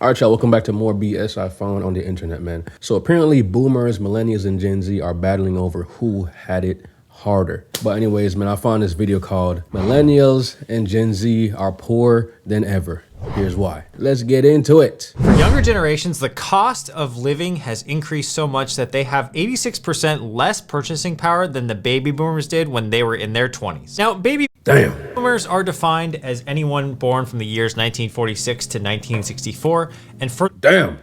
All right, y'all, welcome back to more BS I found on the internet, man. So apparently boomers, millennials, and Gen Z are battling over who had it harder. But anyways, man, I found this video called Millennials and Gen Z are poorer than ever. Here's why. Let's get into it. For younger generations, the cost of living has increased so much that they have 86% less purchasing power than the baby boomers did when they were in their 20s. Now, baby boomers are defined as anyone born from the years 1946 to 1964, and for Damn,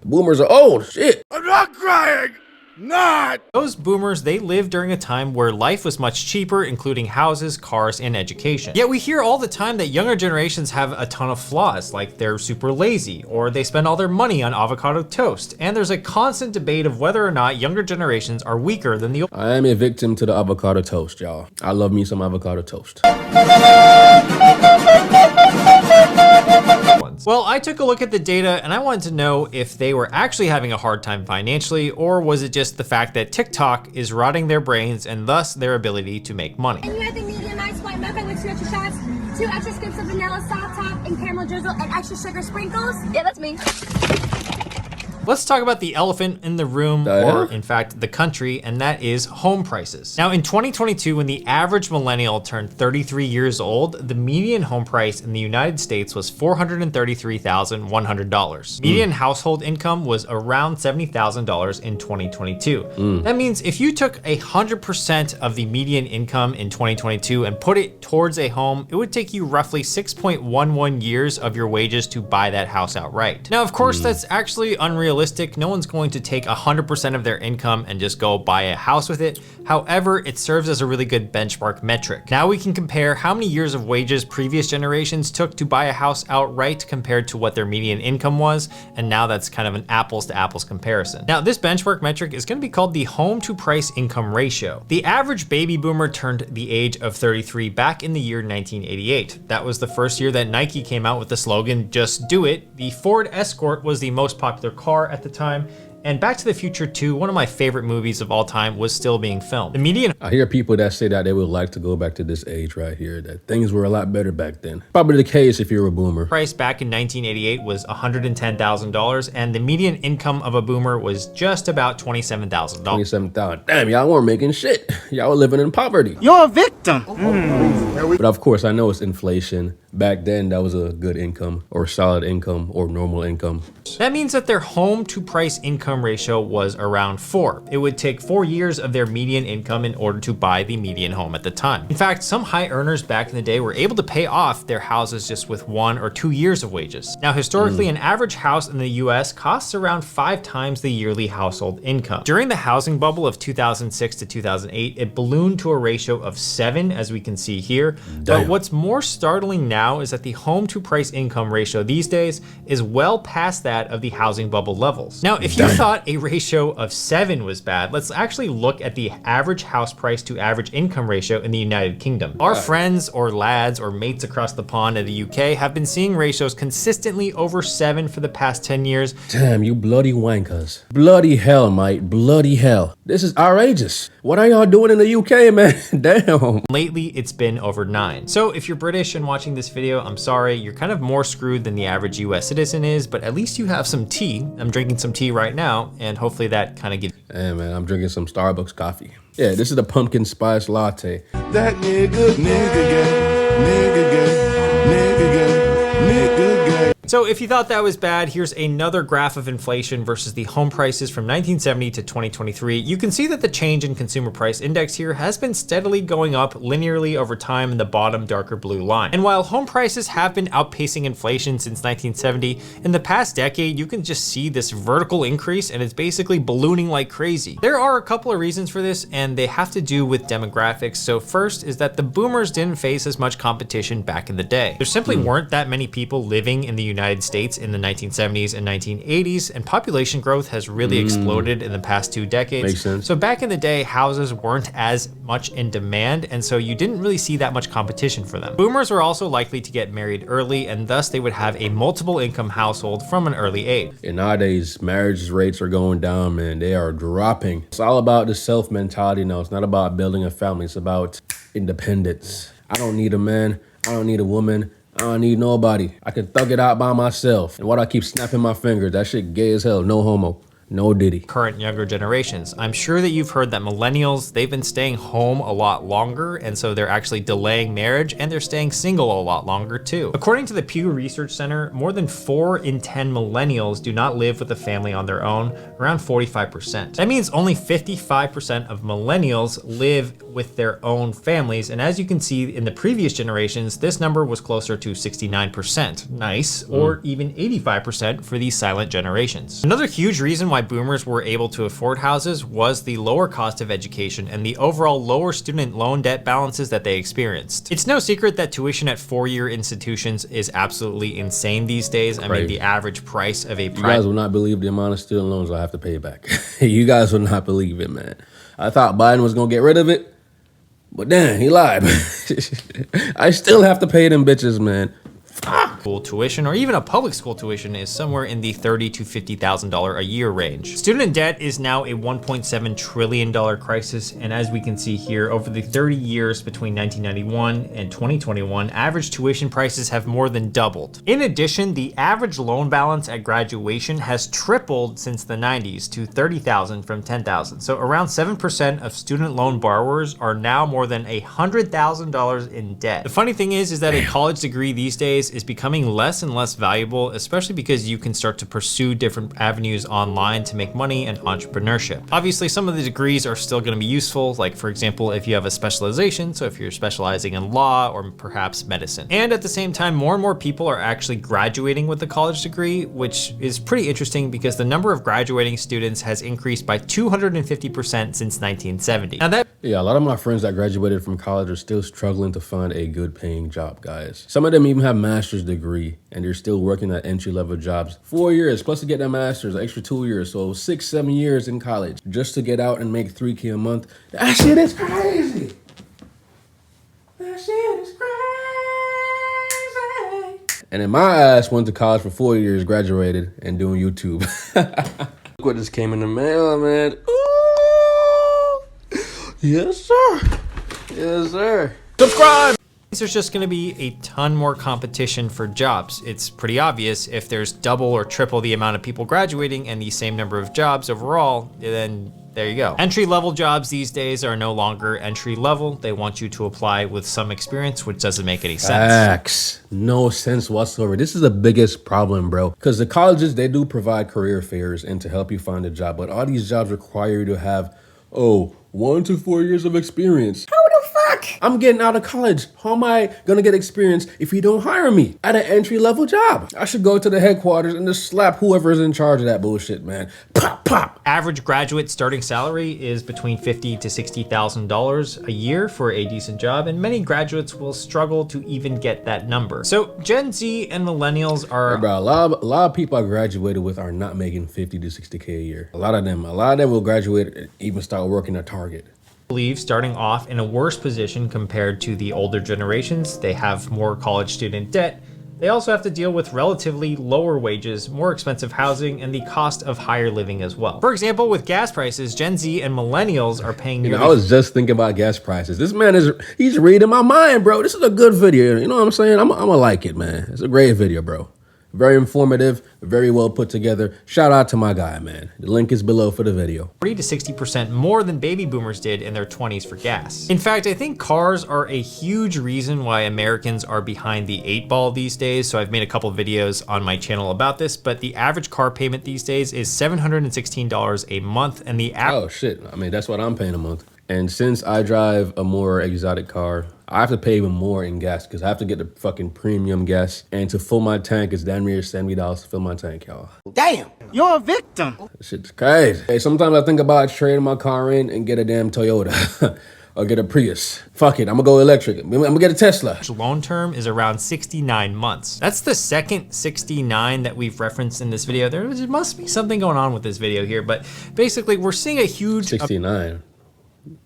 boomers are old, shit. I'm not crying. Not! Those boomers, they lived during a time where life was much cheaper, including houses, cars, and education. Yet we hear all the time that younger generations have a ton of flaws, like they're super lazy, or they spend all their money on avocado toast. And there's a constant debate of whether or not younger generations are weaker than the old. I am a victim to the avocado toast, y'all. I love me some avocado toast. Well, I took a look at the data and I wanted to know if they were actually having a hard time financially, or was it just the fact that TikTok is rotting their brains and thus their ability to make money. And you have the medium ice white muffin with 2 extra shots, 2 extra scoops of vanilla soft top and caramel drizzle and extra sugar sprinkles. Yeah, that's me. Let's talk about the elephant in the room, or in fact, the country, and that is home prices. Now in 2022, when the average millennial turned 33 years old, the median home price in the United States was $433,100. Median household income was around $70,000 in 2022. That means if you took 100% of the median income in 2022 and put it towards a home, it would take you roughly 6.11 years of your wages to buy that house outright. Now, of course, that's actually unrealistic. No one's going to take 100% of their income and just go buy a house with it. However, it serves as a really good benchmark metric. Now we can compare how many years of wages previous generations took to buy a house outright compared to what their median income was. And now that's kind of an apples to apples comparison. Now this benchmark metric is going to be called the home to price income ratio. The average baby boomer turned the age of 33 back in the year 1988. That was the first year that Nike came out with the slogan, "Just do it." The Ford Escort was the most popular car at the time, and Back to the Future 2, one of my favorite movies of all time, was still being filmed. The median I hear people that say that they would like to go back to this age right here, that things were a lot better back then. Probably the case if you're a boomer. price back in 1988 was $110,000, and the median income of a boomer was just about $27,000. 27,000. Damn, y'all weren't making shit. Y'all were living in poverty. You're a victim. But of course, I know it's inflation. Back then, that was a good income or solid income or normal income. That means that their home to price income ratio was around 4. It would take 4 years of their median income in order to buy the median home at the time. In fact, some high earners back in the day were able to pay off their houses just with 1 or 2 years of wages. Now, historically, an average house in the US costs around 5 times the yearly household income. During the housing bubble of 2006 to 2008, it ballooned to a ratio of 7, as we can see here. But what's more startling now is that the home to price income ratio these days is well past that of the housing bubble levels. Now, if you thought a ratio of 7 was bad, let's actually look at the average house price to average income ratio in the United Kingdom. Our friends or lads or mates across the pond in the UK have been seeing ratios consistently over 7 for the past 10 years. Damn, you bloody wankers. Bloody hell, mate. Bloody hell. This is outrageous. What are y'all doing in the UK, man? Damn. Lately, it's been over 9. So if you're British and watching this video, I'm sorry, you're kind of more screwed than the average US citizen is, but at least you have some tea. I'm drinking some tea right now, and hopefully that kind of gives. Hey, man, I'm drinking some Starbucks coffee. Yeah, this is the pumpkin spice latte. That nigga gay, nigga gay, nigga gay, nigga gay. So if you thought that was bad, here's another graph of inflation versus the home prices from 1970 to 2023. You can see that the change in consumer price index here has been steadily going up linearly over time in the bottom darker blue line. And while home prices have been outpacing inflation since 1970, in the past decade, you can just see this vertical increase and it's basically ballooning like crazy. There are a couple of reasons for this, and they have to do with demographics. So first is that the boomers didn't face as much competition back in the day. There simply weren't that many people living in the United States in the 1970s and 1980s, and population growth has really exploded in the past 2 decades. Makes sense. So back in the day, houses weren't as much in demand, and so you didn't really see that much competition for them. Boomers were also likely to get married early, and thus they would have a multiple income household from an early age. And nowadays, marriage rates are going down, man. They are dropping. It's all about the self mentality now. It's not about building a family. It's about independence. I don't need a man. I don't need a woman. I don't need nobody. I can thug it out by myself. And what I keep snapping my fingers, that shit gay as hell. No homo. No diddy. Current younger generations. I'm sure that you've heard that millennials, they've been staying home a lot longer, and so they're actually delaying marriage, and they're staying single a lot longer too. According to the Pew Research Center, more than 4 in 10 millennials do not live with a family on their own, around 45%. That means only 55% of millennials live with their own families, and as you can see in the previous generations, this number was closer to 69%. Nice, or even 85% for these silent generations. Another huge reason why boomers were able to afford houses was the lower cost of education and the overall lower student loan debt balances that they experienced. It's no secret that tuition at 4-year institutions is absolutely insane these days. I mean, the average price of a You guys will not believe the amount of student loans I have to pay back. You guys will not believe it, man. I thought Biden was gonna get rid of it, but damn, he lied. I still have to pay them bitches, man. School tuition, or even a public school tuition, is somewhere in the $30,000 to $50,000 a year range. Student debt is now a $1.7 trillion crisis, and as we can see here, over the 30 years between 1991 and 2021, average tuition prices have more than doubled. In addition, the average loan balance at graduation has tripled since the 90s to $30,000 from $10,000. So around 7% of student loan borrowers are now more than $100,000 in debt. The funny thing is that a college degree these days is becoming less and less valuable, especially because you can start to pursue different avenues online to make money and entrepreneurship. Obviously, some of the degrees are still going to be useful, like for example, if you have a specialization, so if you're specializing in law or perhaps medicine. And at the same time, more and more people are actually graduating with a college degree, which is pretty interesting because the number of graduating students has increased by 250% since 1970. Now Yeah, a lot of my friends that graduated from college are still struggling to find a good paying job, guys. Some of them even have master's degree and they're still working at entry-level jobs. 4 years plus to get their master's, extra 2 years, so 6-7 years in college just to get out and make $3K a month. That shit is crazy. That shit is crazy. And then my ass went to college for 4 years, graduated, and doing YouTube. Look what just came in the mail, man. Ooh. Yes, sir. Yes, sir. Subscribe. There's just going to be a ton more competition for jobs. It's pretty obvious if there's double or triple the amount of people graduating and the same number of jobs overall, then there you go. Entry-level jobs these days are no longer entry-level. They want you to apply with some experience, which doesn't make any sense. Facts. No sense whatsoever. This is the biggest problem, bro. Because the colleges, they do provide career fairs and to help you find a job, but all these jobs require you to have, 1 to 4 years of experience. How the fuck? I'm getting out of college. How am I gonna get experience if you don't hire me at an entry-level job? I should go to the headquarters and just slap whoever's in charge of that bullshit, man. Pop, pop. Average graduate starting salary is between $50,000 to $60,000 a year for a decent job, and many graduates will struggle to even get that number. So Gen Z and millennials are... Hey, bro, a lot of people I graduated with are not making 50 to 60K a year. A lot of them will graduate and even start working at Target. Believe starting off in a worse position compared to the older generations. They have more college student debt. They also have to deal with relatively lower wages, more expensive housing, and the cost of higher living as well. For example, with gas prices, Gen Z and millennials are paying nearly... I was just thinking about gas prices. This man he's reading my mind, bro. This is a good video. You know what I'm saying? I'm gonna like it, man. It's a great video, bro. Very informative, very well put together. Shout out to my guy, man. The link is below for the video. 40 to 60% more than baby boomers did in their 20s for gas. In fact, I think cars are a huge reason why Americans are behind the 8 ball these days. So I've made a couple videos on my channel about this, but the average car payment these days is $716 a month, and the Oh shit, I mean, that's what I'm paying a month. And since I drive a more exotic car, I have to pay even more in gas because I have to get the fucking premium gas. And to fill my tank, it's damn near $70 to fill my tank, y'all. Damn, you're a victim. That shit's crazy. Hey, sometimes I think about trading my car in and get a damn Toyota or get a Prius. Fuck it, I'm gonna go electric. I'm gonna get a Tesla. Loan term is around 69 months. That's the second 69 that we've referenced in this video. There must be something going on with this video here, but basically we're seeing a huge... 69.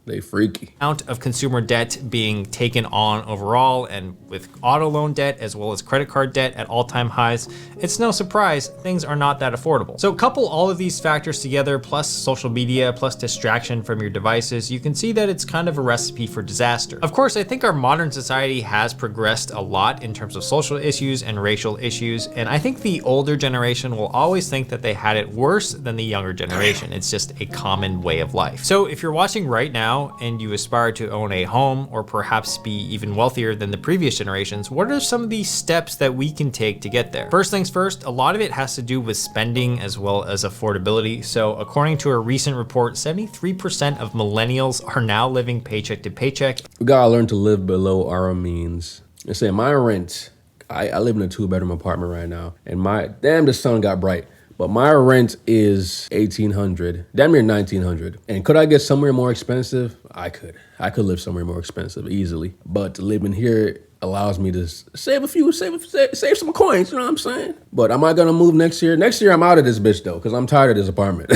They freaky. Amount of consumer debt being taken on overall, and with auto loan debt as well as credit card debt at all-time highs, it's no surprise things are not that affordable. So couple all of these factors together, plus social media, plus distraction from your devices, you can see that it's kind of a recipe for disaster. Of course, I think our modern society has progressed a lot in terms of social issues and racial issues, and I think the older generation will always think that they had it worse than the younger generation. It's just a common way of life. So if you're watching right now and you aspire to own a home or perhaps be even wealthier than the previous generations, what are some of the steps that we can take to get there? First things first, a lot of it has to do with spending as well as affordability. So according to a recent report, 73% of millennials are now living paycheck to paycheck. We gotta learn to live below our means. And say my rent, I live in a 2-bedroom apartment right now, and the sun got bright. But my rent is $1,800, damn near $1,900. And could I get somewhere more expensive? I could live somewhere more expensive easily. But living here allows me to save some coins, you know what I'm saying? But am I gonna move next year? Next year I'm out of this bitch though, because I'm tired of this apartment.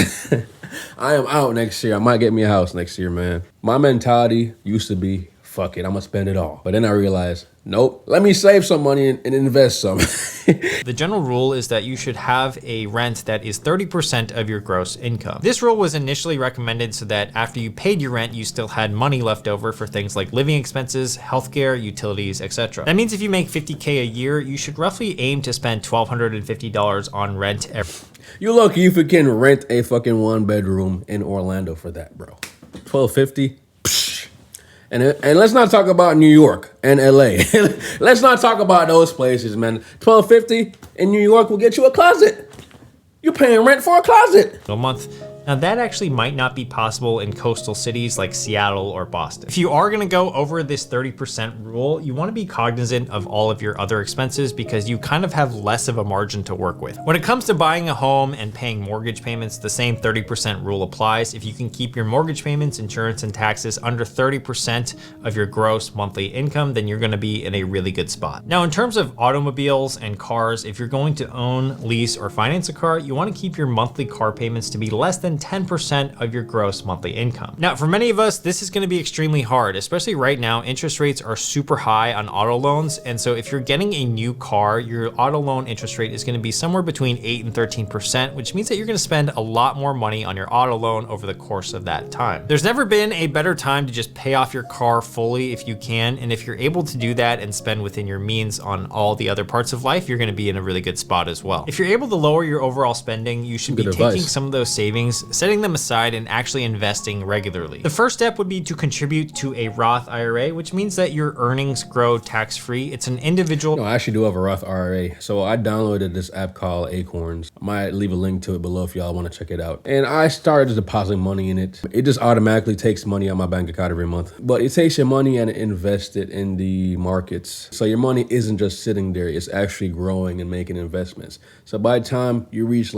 I am out next year. I might get me a house next year, man. My mentality used to be, fuck it, I'm gonna spend it all. But then I realized, nope, let me save some money and invest some. The general rule is that you should have a rent that is 30% of your gross income. This rule was initially recommended so that after you paid your rent, you still had money left over for things like living expenses, healthcare, utilities, etc. That means if you make $50K a year, you should roughly aim to spend $1,250 on rent every. You lucky if you can rent a fucking 1-bedroom in Orlando for that, bro. $1,250. And let's not talk about New York and LA. Let's not talk about those places, man. $1,250 in New York will get you a closet. You're paying rent for a closet. A month. Now that actually might not be possible in coastal cities like Seattle or Boston. If you are gonna go over this 30% rule, you wanna be cognizant of all of your other expenses because you kind of have less of a margin to work with. When it comes to buying a home and paying mortgage payments, the same 30% rule applies. If you can keep your mortgage payments, insurance, and taxes under 30% of your gross monthly income, then you're gonna be in a really good spot. Now, in terms of automobiles and cars, if you're going to own, lease, or finance a car, you wanna keep your monthly car payments to be less than 10% of your gross monthly income. Now, for many of us, this is gonna be extremely hard, especially right now. Interest rates are super high on auto loans. And so if you're getting a new car, your auto loan interest rate is gonna be somewhere between 8 and 13%, which means that you're gonna spend a lot more money on your auto loan over the course of that time. There's never been a better time to just pay off your car fully if you can. And if you're able to do that and spend within your means on all the other parts of life, you're gonna be in a really good spot as well. If you're able to lower your overall spending, you should be taking some of those savings, setting them aside, and actually investing regularly. The first step would be to contribute to a Roth IRA, which means that your earnings grow tax-free. It's an individual. No, I actually do have a Roth IRA. So I downloaded this app called Acorns. I might leave a link to it below if y'all want to check it out. And I started depositing money in it. It just automatically takes money out of my bank account every month. But it takes your money and invests it in the markets. So your money isn't just sitting there. It's actually growing and making investments. So by the time you reach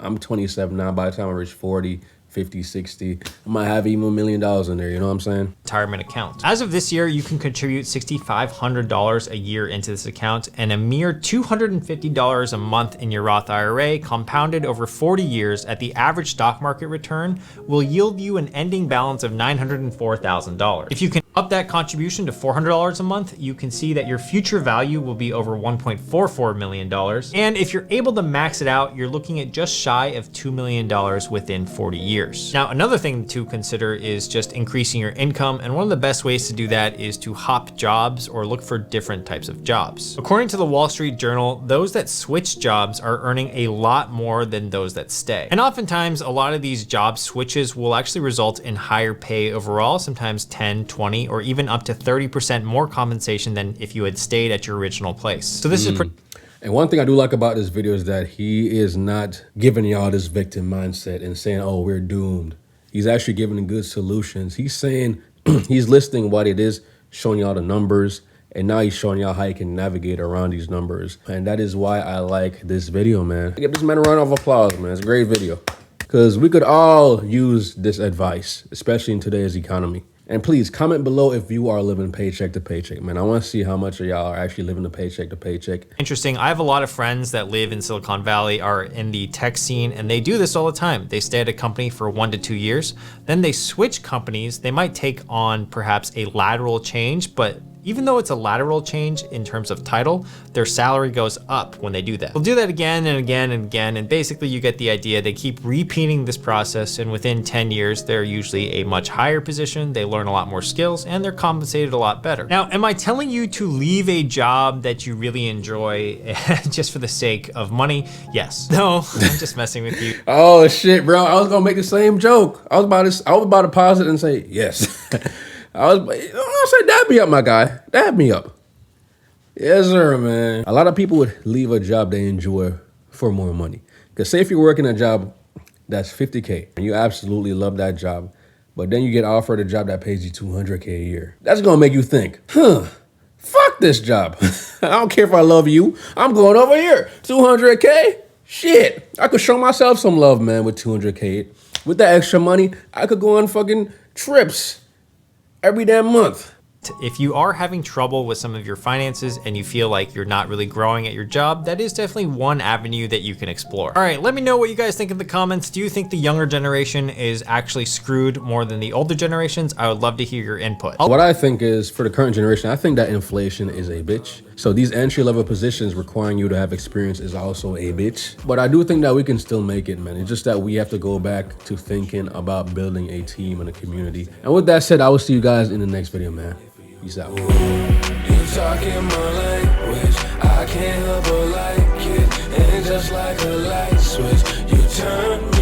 I'm 27 now, by the time I reach 40, 50, 60, I might have even $1 million in there, you know what I'm saying? Retirement account. As of this year, you can contribute $6,500 a year into this account, and a mere $250 a month in your Roth IRA compounded over 40 years at the average stock market return will yield you an ending balance of $904,000. If you can up that contribution to $400 a month, you can see that your future value will be over $1.44 million. And if you're able to max it out, you're looking at just shy of $2 million within 40 years. Now, another thing to consider is just increasing your income. And one of the best ways to do that is to hop jobs or look for different types of jobs. According to the Wall Street Journal, those that switch jobs are earning a lot more than those that stay. And oftentimes, a lot of these job switches will actually result in higher pay overall, sometimes 10, 20, or even up to 30% more compensation than if you had stayed at your original place. So this is pretty. And one thing I do like about this video is that he is not giving y'all this victim mindset and saying, oh, we're doomed. He's actually giving good solutions. He's saying, he's listing what it is, showing y'all the numbers, and now he's showing y'all how you can navigate around these numbers. And that is why I like this video, man. Give this man a round of applause, man. It's a great video. Because we could all use this advice, especially in today's economy. And please comment below if you are living paycheck to paycheck, man. I want to see how much of y'all are actually living the paycheck to paycheck. Interesting. I have a lot of friends that live in Silicon Valley, are in the tech scene, and they do this all the time. They stay at a company for 1 to 2 years, then they switch companies. They might take on perhaps a lateral change, but even though it's a lateral change in terms of title, their salary goes up when they do that. They'll do that again and again and again, and basically you get the idea. They keep repeating this process, and within 10 years, they're usually a much higher position. They learn a lot more skills, and they're compensated a lot better. Now, am I telling you to leave a job that you really enjoy just for the sake of money? Yes. No, I'm just messing with you. Oh shit, bro. I was gonna make the same joke. I was about to pause it and say yes. I said, dab me up, my guy. Dab me up. Yes, sir, man. A lot of people would leave a job they enjoy for more money. Because say if you're working a job that's $50K and you absolutely love that job, but then you get offered a job that pays you $200K a year. That's going to make you think, fuck this job. I don't care if I love you. I'm going over here. 200K? Shit. I could show myself some love, man, with 200K. With that extra money, I could go on fucking trips every damn month. If you are having trouble with some of your finances and you feel like you're not really growing at your job, that is definitely one avenue that you can explore. All right, let me know what you guys think in the comments. Do you think the younger generation is actually screwed more than the older generations? I would love to hear your input. What I think is, for the current generation, I think that inflation is a bitch. So these entry-level positions requiring you to have experience is also a bitch. But I do think that we can still make it, man. It's just that we have to go back to thinking about building a team and a community. And with that said, I will see you guys in the next video, man. Peace out. You talking my language, I can't help but like it. And just like a light switch, you turn me